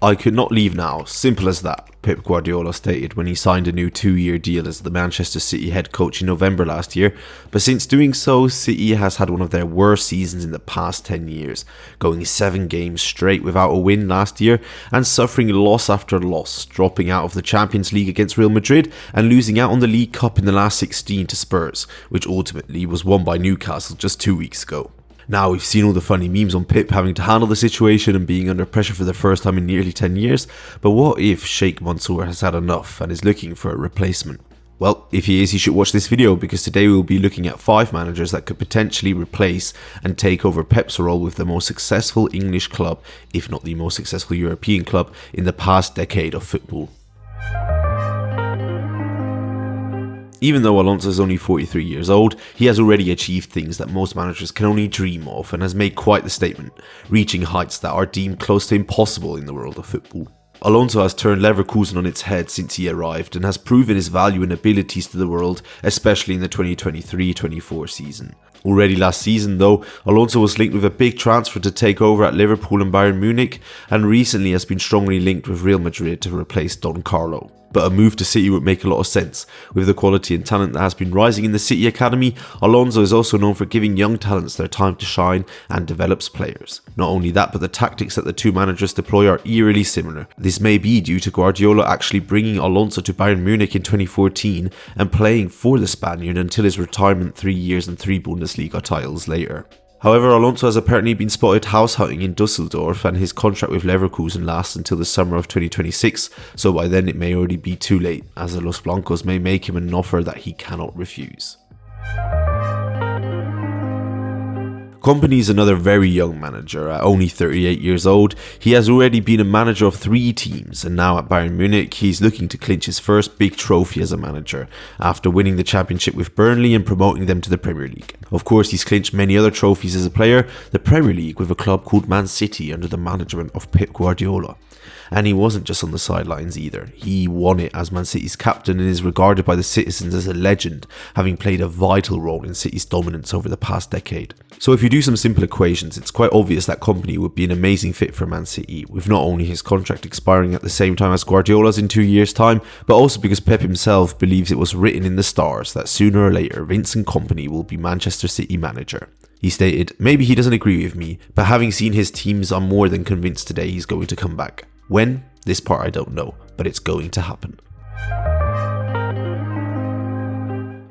I could not leave now, simple as that, Pep Guardiola stated when he signed a new 2-year deal as the Manchester City head coach in November last year, but since doing so, City has had one of their worst seasons in the past 10 years, going 7 games straight without a win last year and suffering loss after loss, dropping out of the Champions League against Real Madrid and losing out on the League Cup in the last 16 to Spurs, which ultimately was won by Newcastle just 2 weeks ago. Now, we've seen all the funny memes on Pep having to handle the situation and being under pressure for the first time in nearly 10 years, but what if Sheikh Mansour has had enough and is looking for a replacement? Well, if he is, you should watch this video because today we will be looking at 5 managers that could potentially replace and take over Pep's role with the most successful English club, if not the most successful European club, in the past decade of football. Even though Alonso is only 43 years old, he has already achieved things that most managers can only dream of and has made quite the statement, reaching heights that are deemed close to impossible in the world of football. Alonso has turned Leverkusen on its head since he arrived and has proven his value and abilities to the world, especially in the 2023-24 season. Already last season though, Alonso was linked with a big transfer to take over at Liverpool and Bayern Munich, and recently has been strongly linked with Real Madrid to replace Don Carlo. But a move to City would make a lot of sense. With the quality and talent that has been rising in the City Academy, Alonso is also known for giving young talents their time to shine and develops players. Not only that, but the tactics that the two managers deploy are eerily similar. This may be due to Guardiola actually bringing Alonso to Bayern Munich in 2014 and playing for the Spaniard until his retirement 3 years and 3 Bundesliga titles later. However, Alonso has apparently been spotted house hunting in Dusseldorf and his contract with Leverkusen lasts until the summer of 2026, so by then it may already be too late, as the Los Blancos may make him an offer that he cannot refuse. Kompany is another very young manager. At only 38 years old, he has already been a manager of 3 teams, and now at Bayern Munich he's looking to clinch his first big trophy as a manager, after winning the championship with Burnley and promoting them to the Premier League. Of course, he's clinched many other trophies as a player, the Premier League with a club called Man City under the management of Pep Guardiola. And he wasn't just on the sidelines either. He won it as Man City's captain and is regarded by the citizens as a legend, having played a vital role in City's dominance over the past decade. So if you do some simple equations, it's quite obvious that Kompany would be an amazing fit for Man City, with not only his contract expiring at the same time as Guardiola's in 2 years' time, but also because Pep himself believes it was written in the stars that sooner or later Vincent Kompany will be Manchester City manager. He stated, "Maybe he doesn't agree with me, but having seen his teams, I'm more than convinced today he's going to come back. When? This part I don't know, but it's going to happen."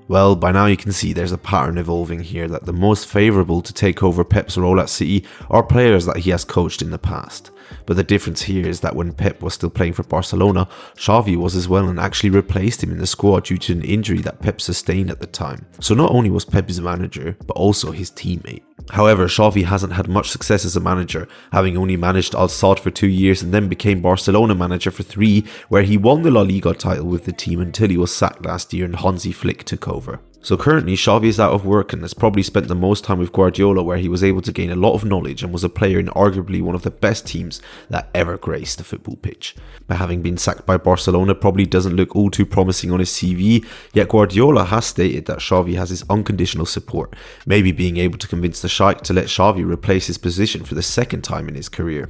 Well, by now you can see there's a pattern evolving here that the most favourable to take over Pep's role at City are players that he has coached in the past. But the difference here is that when Pep was still playing for Barcelona, Xavi was as well and actually replaced him in the squad due to an injury that Pep sustained at the time. So not only was Pep his manager, but also his teammate. However, Xavi hasn't had much success as a manager, having only managed Al Sadd for 2 years and then became Barcelona manager for 3, where he won the La Liga title with the team until he was sacked last year and Hansi Flick took over. So currently Xavi is out of work and has probably spent the most time with Guardiola, where he was able to gain a lot of knowledge and was a player in arguably one of the best teams that ever graced the football pitch. But having been sacked by Barcelona probably doesn't look all too promising on his CV, yet Guardiola has stated that Xavi has his unconditional support, maybe being able to convince the Sheikh to let Xavi replace his position for the 2nd time in his career.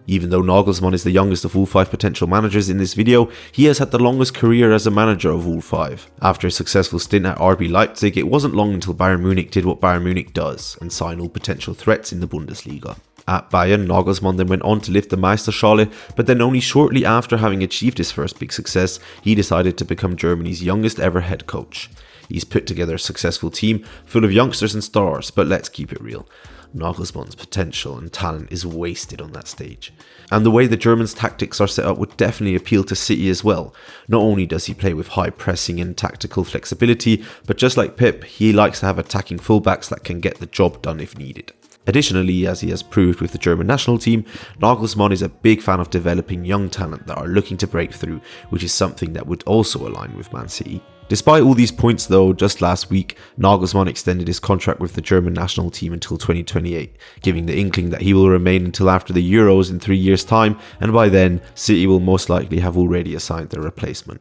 Even though Nagelsmann is the youngest of all 5 potential managers in this video, he has had the longest career as a manager of all 5. After a successful stint at RB Leipzig, it wasn't long until Bayern Munich did what Bayern Munich does and signed all potential threats in the Bundesliga. At Bayern, Nagelsmann then went on to lift the Meisterschale, but then only shortly after having achieved his first big success, he decided to become Germany's youngest ever head coach. He's put together a successful team full of youngsters and stars, but let's keep it real. Nagelsmann's potential and talent is wasted on that stage. And the way the German's tactics are set up would definitely appeal to City as well. Not only does he play with high pressing and tactical flexibility, but just like Pep, he likes to have attacking fullbacks that can get the job done if needed. Additionally, as he has proved with the German national team, Nagelsmann is a big fan of developing young talent that are looking to break through, which is something that would also align with Man City. Despite all these points though, just last week, Nagelsmann extended his contract with the German national team until 2028, giving the inkling that he will remain until after the Euros in 3 years' time, and by then, City will most likely have already assigned their replacement.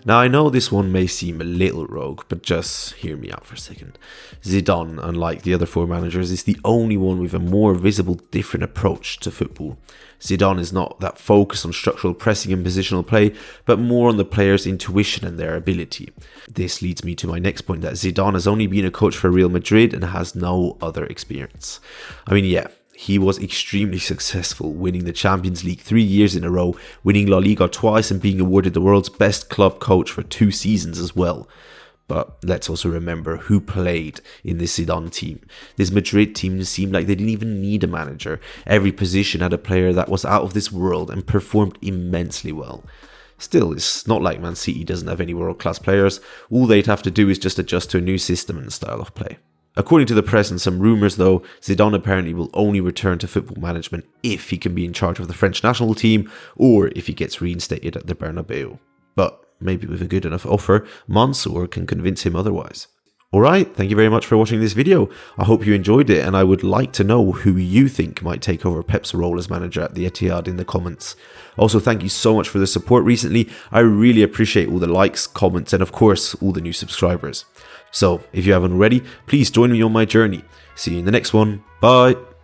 Now I know this one may seem a little rogue, but just hear me out for a second. Zidane, unlike the other 4 managers, is the only one with a more visible different approach to football. Zidane is not that focused on structural pressing and positional play, but more on the player's intuition and their ability. This leads me to my next point, that Zidane has only been a coach for Real Madrid and has no other experience. I mean, yeah, he was extremely successful, winning the Champions League 3 years in a row, winning La Liga twice and being awarded the world's best club coach for 2 seasons as well. But let's also remember who played in this Zidane team. This Madrid team seemed like they didn't even need a manager. Every position had a player that was out of this world and performed immensely well. Still, it's not like Man City doesn't have any world-class players. All they'd have to do is just adjust to a new system and style of play. According to the press and some rumours though, Zidane apparently will only return to football management if he can be in charge of the French national team or if he gets reinstated at the Bernabeu. But maybe with a good enough offer, Mansour can convince him otherwise. Alright, thank you very much for watching this video. I hope you enjoyed it, and I would like to know who you think might take over Pep's role as manager at the Etihad in the comments. Also, thank you so much for the support recently. I really appreciate all the likes, comments, and of course, all the new subscribers. So, if you haven't already, please join me on my journey. See you in the next one. Bye!